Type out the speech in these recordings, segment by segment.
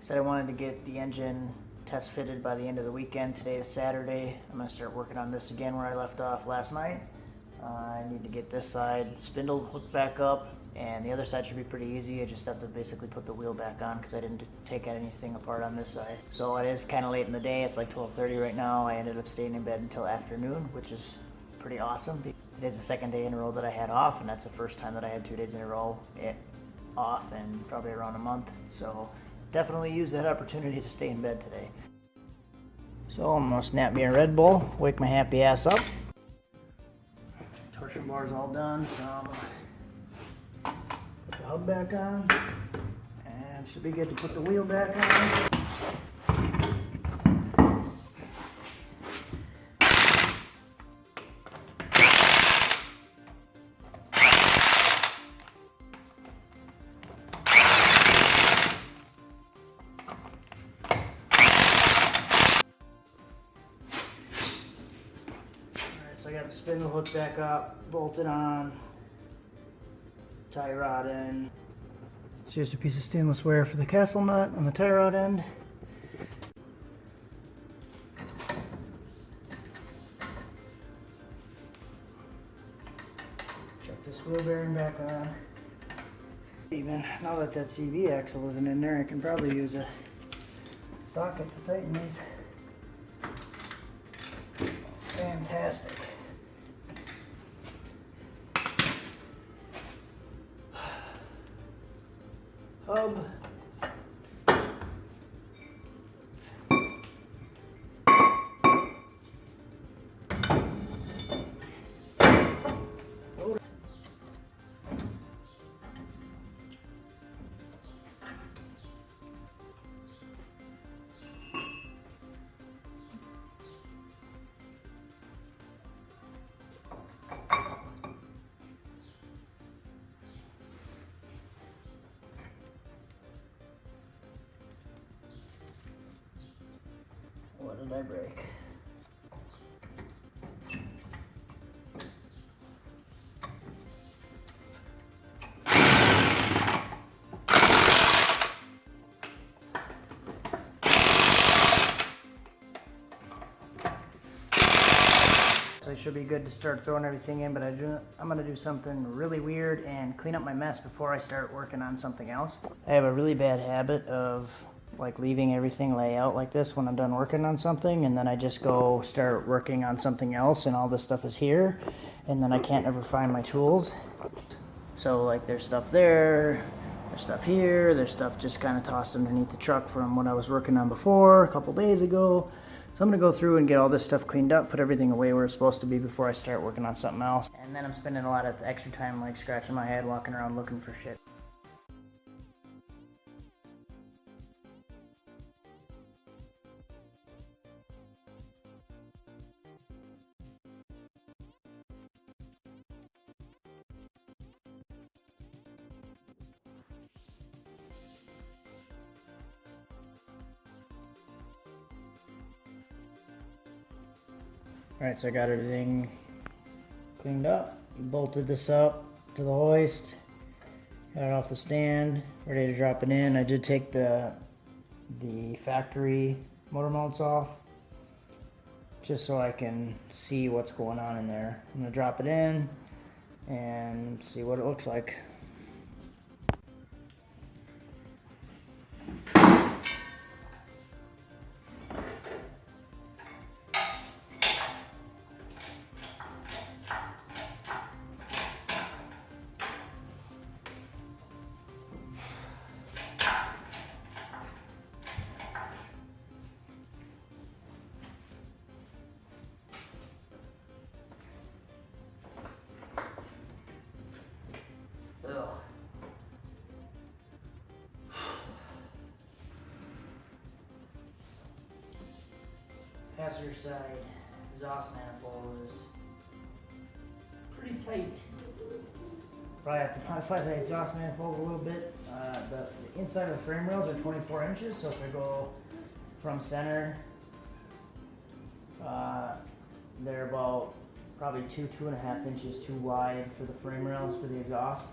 Said I wanted to get the engine test fitted by the end of the weekend. Today is Saturday. I'm going to start working on this again where I left off last night. I need to get this side spindle hooked back up, and the other side should be pretty easy. I just have to basically put the wheel back on because I didn't take anything apart on this side. So it is kind of late in the day. It's like 12:30 right now. I ended up staying in bed until afternoon, which is pretty awesome. It is the second day in a row that I had off, and that's the first time that I had 2 days in a row off in probably around a month. So definitely use that opportunity to stay in bed today. So I'm gonna snap me a Red Bull, wake my happy ass up. Torsion bar's all done, so I'm gonna put the hub back on, and should be good to put the wheel back on. So I got the spindle hooked back up, bolted on, tie rod in. It's just a piece of stainless wire for the castle nut on the tie rod end. Check this wheel bearing back on. Even now that that CV axle isn't in there, I can probably use a socket to tighten these. Fantastic. Hub. What did I break? So I should be good to start throwing everything in, but I'm going to do something really weird and clean up my mess before I start working on something else. I have a really bad habit of like leaving everything lay out like this when I'm done working on something, and then I just go start working on something else and all this stuff is here, and then I can't ever find my tools. So like there's stuff there, there's stuff here, there's stuff just kind of tossed underneath the truck from what I was working on before a couple days ago. So I'm going to go through and get all this stuff cleaned up, put everything away where it's supposed to be before I start working on something else. And then I'm spending a lot of extra time like scratching my head, walking around looking for shit. Alright, so I got everything cleaned up, bolted this up to the hoist, got it off the stand, ready to drop it in. I did take the factory motor mounts off, just so I can see what's going on in there. I'm going to drop it in and see what it looks like. Ugh. Passenger side exhaust manifold is pretty tight. Probably have to modify the exhaust manifold a little bit. The inside of the frame rails are 24 inches, so if I go from center, they're about probably 2.5 inches too wide for the frame rails for the exhaust.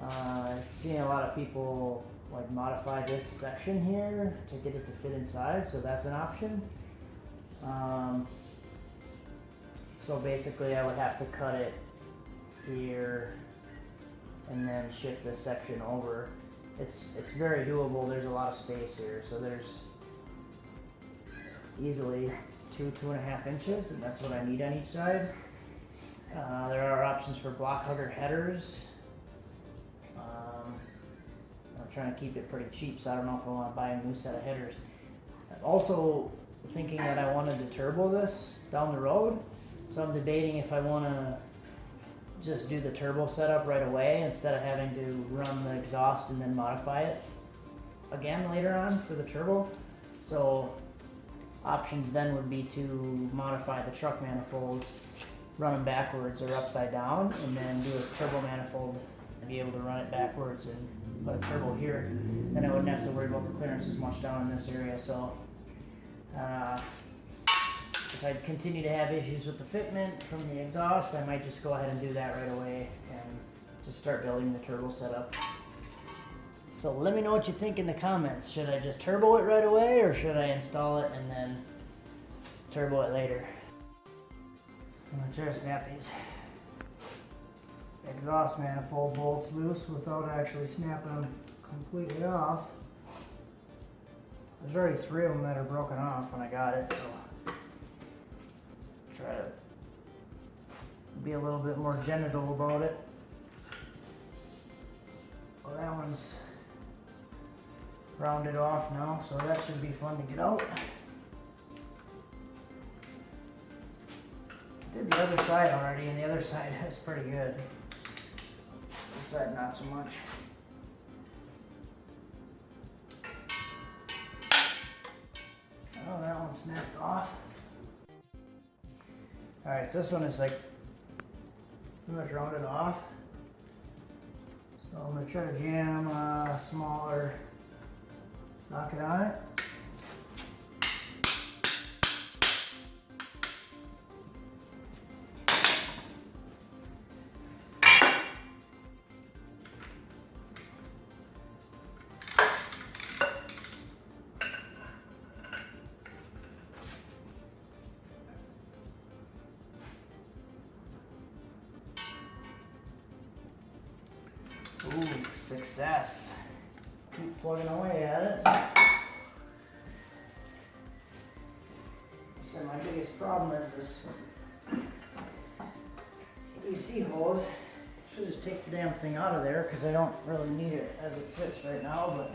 I've seen a lot of people like modify this section here to get it to fit inside, so that's an option. So basically I would have to cut it here and then shift this section over. It's very doable. There's a lot of space here, so there's easily 2.5 inches, and that's what I need on each side. There are options for block hugger headers. I'm trying to keep it pretty cheap, so I don't know if I want to buy a new set of headers. I'm also thinking that I wanted to turbo this down the road, so I'm debating if I want to just do the turbo setup right away instead of having to run the exhaust and then modify it again later on for the turbo. So options then would be to modify the truck manifolds, run them backwards or upside down, and then do a turbo manifold and be able to run it backwards and put a turbo here. Then I wouldn't have to worry about the clearance as much down in this area. So if I continue to have issues with the fitment from the exhaust, I might just go ahead and do that right away and just start building the turbo setup. So let me know what you think in the comments. Should I just turbo it right away, or should I install it and then turbo it later? I'm gonna try to snap these exhaust manifold bolts loose without actually snapping them completely off. There's already 3 of them that are broken off when I got it, so try to be a little bit more gentle about it. Well, that one's rounded off now, so that should be fun to get out. Did the other side already, and the other side is pretty good. This side not so much. Oh, that one snapped off. Alright, so this one is like pretty much rounded off. So I'm going to try to jam a smaller socket on it. Ooh, success. Keep plugging away at it. So my biggest problem is this AC hose. Should just take the damn thing out of there because I don't really need it as it sits right now, but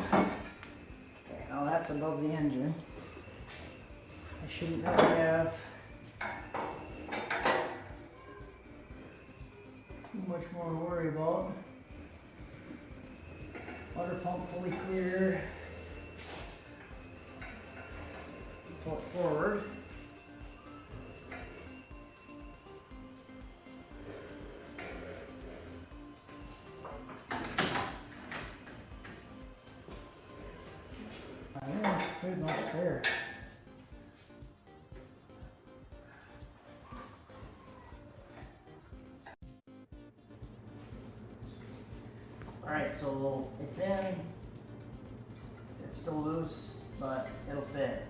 okay, now that's above the engine. I shouldn't really have much more to worry about. Water pump fully clear. Pull it forward. Yeah, pretty much clear. Alright, so it's in, it's still loose, but it'll fit.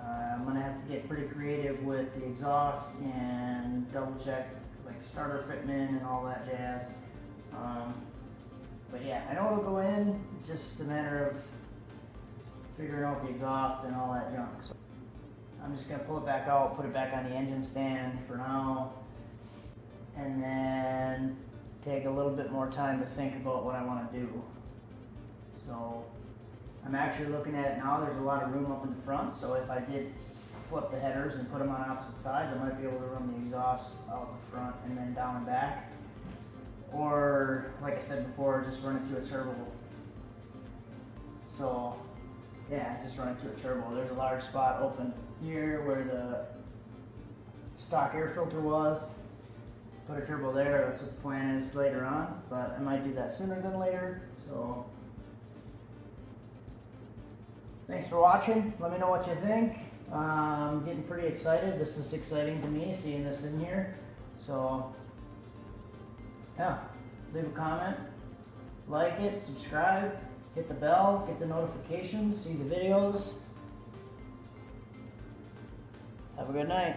I'm going to have to get pretty creative with the exhaust and double check like starter fitment and all that jazz. But yeah, I know it'll go in, it's just a matter of figuring out the exhaust and all that junk. So I'm just going to pull it back out, put it back on the engine stand for now, and then take a little bit more time to think about what I want to do. So I'm actually looking at it now. There's a lot of room up in the front, so if I did flip the headers and put them on opposite sides, I might be able to run the exhaust out the front and then down and back. Or, like I said before, just run it through a turbo. So yeah, just run it through a turbo. There's a large spot open here where the stock air filter was. Put a turbo there, that's what the plan is later on, but I might do that sooner than later. So thanks for watching. Let me know what you think. I'm getting pretty excited. This is exciting to me, seeing this in here. So yeah, leave a comment, like it, subscribe, hit the bell, get the notifications, see the videos. Have a good night.